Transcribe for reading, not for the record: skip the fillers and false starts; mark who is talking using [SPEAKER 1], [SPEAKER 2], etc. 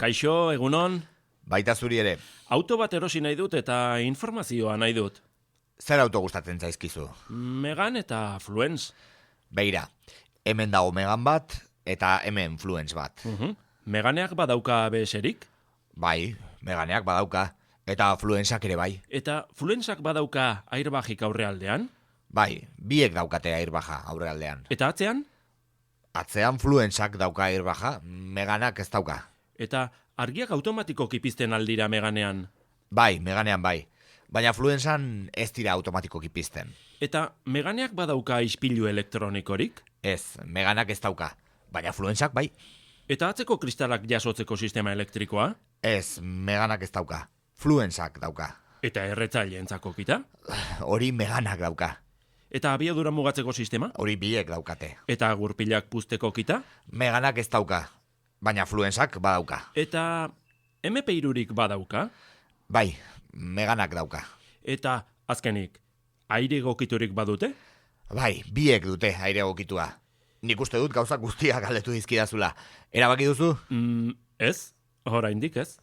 [SPEAKER 1] Kaixo, egunon.
[SPEAKER 2] Baita zuri ere.
[SPEAKER 1] Auto bat erosi nahi dut eta informazioa nahi dut.
[SPEAKER 2] Zer auto gustatzen zaizkizu?
[SPEAKER 1] Megan eta Fluence.
[SPEAKER 2] Beira, hemen dago Megan bat eta hemen Fluence bat.
[SPEAKER 1] Meganeak badauka ABS-erik?
[SPEAKER 2] Bai, Meganeak badauka. Eta Fluenceak ere bai.
[SPEAKER 1] Eta Fluenceak badauka airbagik aurrealdean?
[SPEAKER 2] Bai, biek daukate airbaga aurrealdean.
[SPEAKER 1] Eta atzean?
[SPEAKER 2] Atzean Fluenceak dauka airbaga, Meganak ez dauka.
[SPEAKER 1] Eta argiak automatikoki pizten aldira Meganean?
[SPEAKER 2] Bai, Meganean bai. Baina Fluencean ez dira automatikoki pizten.
[SPEAKER 1] Eta Meganeak badauka ispilu elektronikorik?
[SPEAKER 2] Ez, Meganak ez dauka. Baina Fluenceak bai.
[SPEAKER 1] Eta atzeko kristalak jasotzeko sistema elektrikoa?
[SPEAKER 2] Ez, Meganak ez dauka. Fluenceak dauka.
[SPEAKER 1] Eta erretzaileentzako kita?
[SPEAKER 2] Hori Meganak dauka.
[SPEAKER 1] Eta abiadura mugatzeko sistema?
[SPEAKER 2] Hori biek daukate.
[SPEAKER 1] Eta gurpilak puzteko kita?
[SPEAKER 2] Meganak ez dauka. Baina Fluenceak badauka.
[SPEAKER 1] Eta MP3-rik badauka?
[SPEAKER 2] Bai, Meganak dauka.
[SPEAKER 1] Eta azkenik, aire egokiturik badute?
[SPEAKER 2] Bai, biek dute aire egokitua. Nik uste dut gauza guztiak galdetu dizkidazula. Erabaki duzu?
[SPEAKER 1] Ez, oraindik ez.